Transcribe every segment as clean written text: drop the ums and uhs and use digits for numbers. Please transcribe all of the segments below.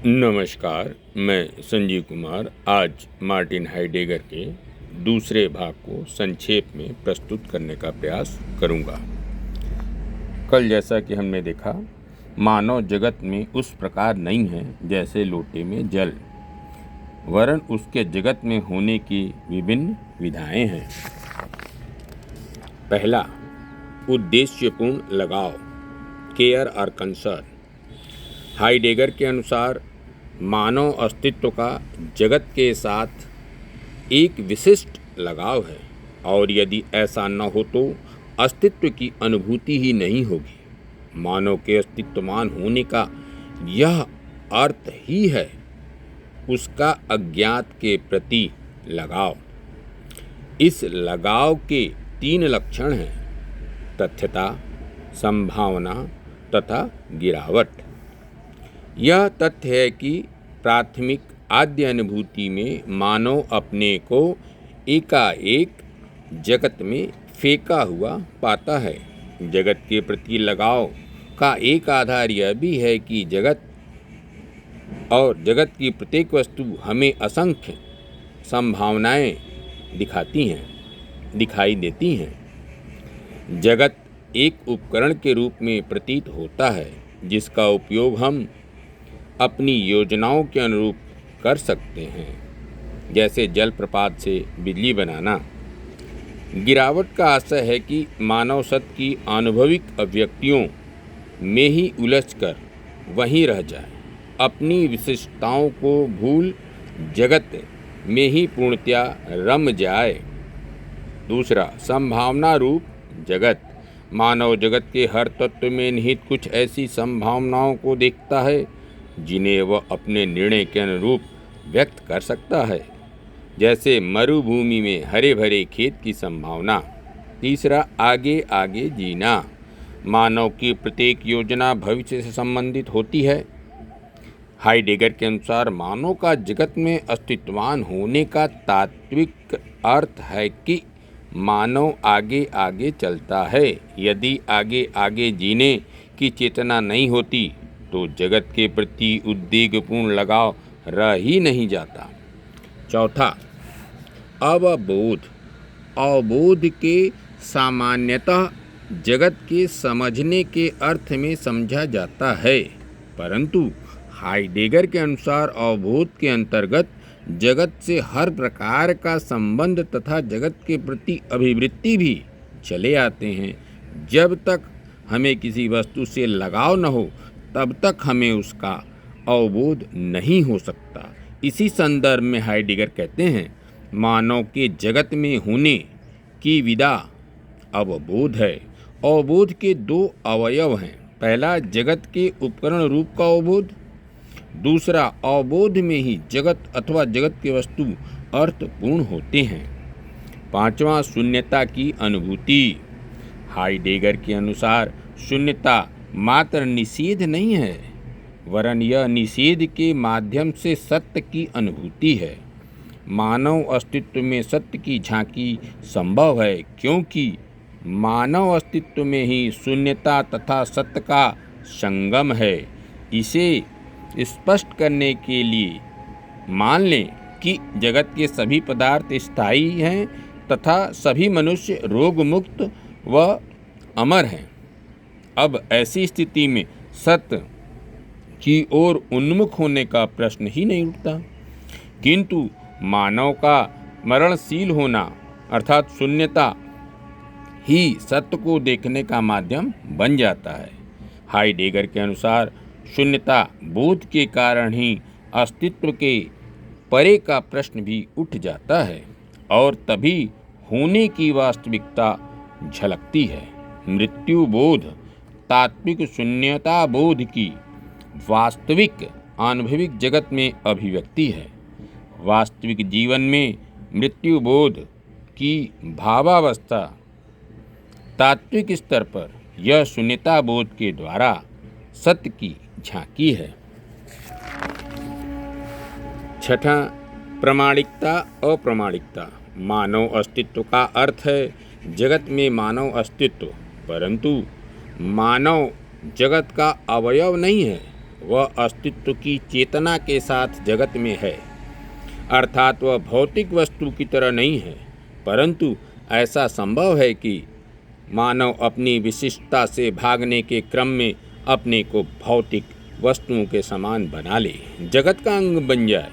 नमस्कार, मैं संजीव कुमार आज मार्टिन हाइडेगर के दूसरे भाग को संक्षेप में प्रस्तुत करने का प्रयास करूंगा। कल जैसा कि हमने देखा, मानव जगत में उस प्रकार नहीं है जैसे लोटे में जल, वरन उसके जगत में होने की विभिन्न विधाएं हैं। पहला, उद्देश्यपूर्ण लगाव, केयर और कंसर्न। हाइडेगर के अनुसार मानव अस्तित्व का जगत के साथ एक विशिष्ट लगाव है, और यदि ऐसा न हो तो अस्तित्व की अनुभूति ही नहीं होगी। मानव के अस्तित्वमान होने का यह अर्थ ही है उसका अज्ञात के प्रति लगाव। इस लगाव के 3 लक्षण हैं: तथ्यता, संभावना तथा गिरावट। यह तथ्य है कि प्राथमिक आद्य अनुभूति में मानव अपने को एकाएक जगत में फेंका हुआ पाता है। जगत के प्रति लगाव का एक आधार यह भी है कि जगत और जगत की प्रत्येक वस्तु हमें असंख्य संभावनाएं दिखाई देती हैं। जगत एक उपकरण के रूप में प्रतीत होता है जिसका उपयोग हम अपनी योजनाओं के अनुरूप कर सकते हैं, जैसे जलप्रपात से बिजली बनाना। गिरावट का आशय है कि मानव सत्य की आनुभविक अभिव्यक्तियों में ही उलझकर वहीं रह जाए, अपनी विशिष्टताओं को भूल जगत में ही पूर्णतया रम जाए। दूसरा, संभावना रूप जगत। मानव जगत के हर तत्व में निहित कुछ ऐसी संभावनाओं को देखता है जिन्हें वह अपने निर्णय के अनुरूप व्यक्त कर सकता है, जैसे मरुभूमि में हरे भरे खेत की संभावना। तीसरा, आगे आगे जीना। मानव की प्रत्येक योजना भविष्य से संबंधित होती है। हाइडेगर के अनुसार मानव का जगत में अस्तित्ववान होने का तात्विक अर्थ है कि मानव आगे आगे चलता है। यदि आगे आगे जीने की चेतना नहीं होती तो जगत के प्रति उद्वेगपूर्ण लगाव रह ही नहीं जाता। चौथा, अवबोध। अवबोध के सामान्यतः जगत के समझने के अर्थ में समझा जाता है, परंतु हाइडेगर के अनुसार अवबोध के अंतर्गत जगत से हर प्रकार का संबंध तथा जगत के प्रति अभिवृत्ति भी चले आते हैं। जब तक हमें किसी वस्तु से लगाव न हो तब तक हमें उसका अवबोध नहीं हो सकता। इसी संदर्भ में हाइडेगर कहते हैं, मानव के जगत में होने की विधा अवबोध है। अवबोध के 2 अवयव हैं। पहला, जगत के उपकरण रूप का अवबोध। दूसरा, अवबोध में ही जगत अथवा जगत के वस्तु अर्थपूर्ण होते हैं। पांचवा, शून्यता की अनुभूति। हाइडेगर के अनुसार शून्यता मात्र निषेध नहीं है, वरन यह निषेध के माध्यम से सत्य की अनुभूति है। मानव अस्तित्व में सत्य की झांकी संभव है, क्योंकि मानव अस्तित्व में ही शून्यता तथा सत्य का संगम है। इसे स्पष्ट करने के लिए मान लें कि जगत के सभी पदार्थ स्थायी हैं तथा सभी मनुष्य रोग मुक्त व अमर हैं। अब ऐसी स्थिति में सत्य की ओर उन्मुख होने का प्रश्न ही नहीं उठता, किंतु मानव का मरणशील होना अर्थात शून्यता ही सत्य को देखने का माध्यम बन जाता है। हाइडेगर के अनुसार शून्यता बोध के कारण ही अस्तित्व के परे का प्रश्न भी उठ जाता है, और तभी होने की वास्तविकता झलकती है। मृत्यु बोध तात्विक शून्यता बोध की वास्तविक अनुभविक जगत में अभिव्यक्ति है। वास्तविक जीवन में मृत्यु बोध की भावावस्था तात्विक स्तर पर यह शून्यता बोध के द्वारा सत्य की झांकी है। छठा, प्रामाणिकता अप्रामाणिकता। मानव अस्तित्व का अर्थ है जगत में मानव अस्तित्व, परंतु मानव जगत का अवयव नहीं है। वह अस्तित्व की चेतना के साथ जगत में है, अर्थात वह भौतिक वस्तु की तरह नहीं है, परंतु ऐसा संभव है कि मानव अपनी विशिष्टता से भागने के क्रम में अपने को भौतिक वस्तुओं के समान बना ले, जगत का अंग बन जाए।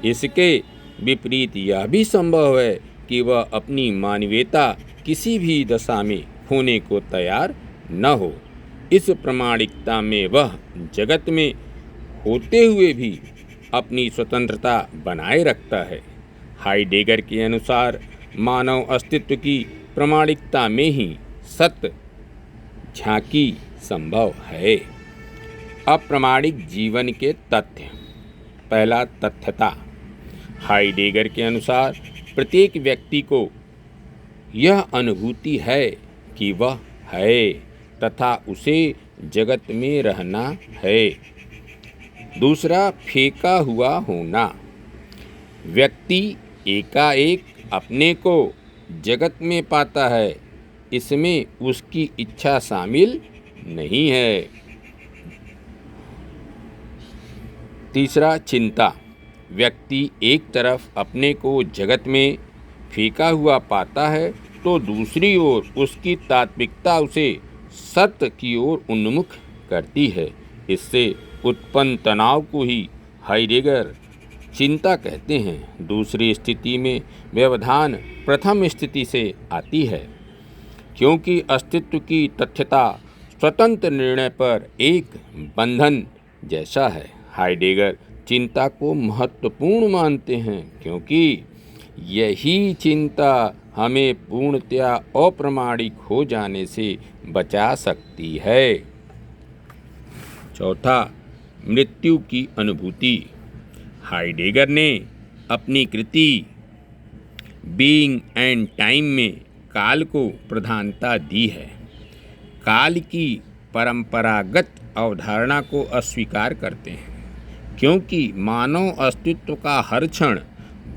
इसके विपरीत यह भी संभव है कि वह अपनी मानवीयता किसी भी दशा में खोने को तैयार न हो। इस प्रामाणिकता में वह जगत में होते हुए भी अपनी स्वतंत्रता बनाए रखता है। हाइडेगर के अनुसार मानव अस्तित्व की प्रामाणिकता में ही सत्य झांकी संभव है। अप्रामाणिक जीवन के तथ्य। पहला, तथ्यता। हाइडेगर के अनुसार प्रत्येक व्यक्ति को यह अनुभूति है कि वह है तथा उसे जगत में रहना है। दूसरा, फेंका हुआ होना। व्यक्ति एकाएक अपने को जगत में पाता है, इसमें उसकी इच्छा शामिल नहीं है। तीसरा, चिंता। व्यक्ति एक तरफ अपने को जगत में फेंका हुआ पाता है तो दूसरी ओर उसकी तात्विकता उसे सत्य की ओर उन्मुख करती है। इससे उत्पन्न तनाव को ही हाइडेगर चिंता कहते हैं। दूसरी स्थिति में व्यवधान प्रथम स्थिति से आती है, क्योंकि अस्तित्व की तथ्यता स्वतंत्र निर्णय पर एक बंधन जैसा है। हाइडेगर चिंता को महत्वपूर्ण मानते हैं, क्योंकि यही चिंता हमें पूर्णतया अप्रामाणिक हो जाने से बचा सकती है। चौथा, मृत्यु की अनुभूति। हाइडेगर ने अपनी कृति बीइंग एंड टाइम में काल को प्रधानता दी है। काल की परंपरागत अवधारणा को अस्वीकार करते हैं, क्योंकि मानव अस्तित्व का हर क्षण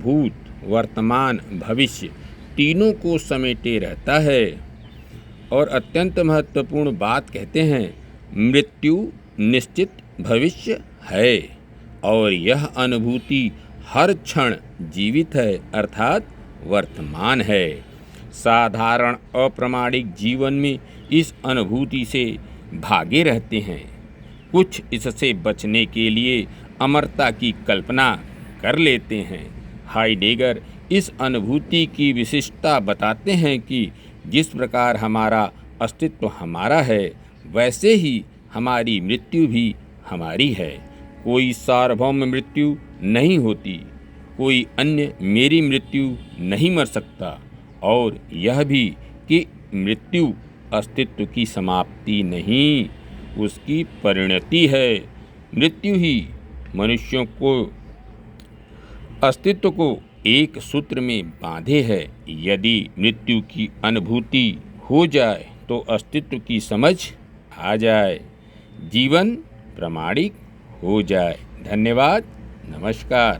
भूत, वर्तमान, भविष्य तीनों को समेटे रहता है। और अत्यंत महत्वपूर्ण बात कहते हैं, मृत्यु निश्चित भविष्य है और यह अनुभूति हर क्षण जीवित है, अर्थात वर्तमान है। साधारण अप्रामाणिक जीवन में इस अनुभूति से भागे रहते हैं। कुछ इससे बचने के लिए अमरता की कल्पना कर लेते हैं। हाइडेगर इस अनुभूति की विशिष्टता बताते हैं कि जिस प्रकार हमारा अस्तित्व हमारा है, वैसे ही हमारी मृत्यु भी हमारी है। कोई सार्वभौम मृत्यु नहीं होती, कोई अन्य मेरी मृत्यु नहीं मर सकता, और यह भी कि मृत्यु अस्तित्व की समाप्ति नहीं, उसकी परिणति है। मृत्यु ही मनुष्यों को अस्तित्व को एक सूत्र में बांधे है। यदि मृत्यु की अनुभूति हो जाए तो अस्तित्व की समझ आ जाए, जीवन प्रामाणिक हो जाए। धन्यवाद, नमस्कार।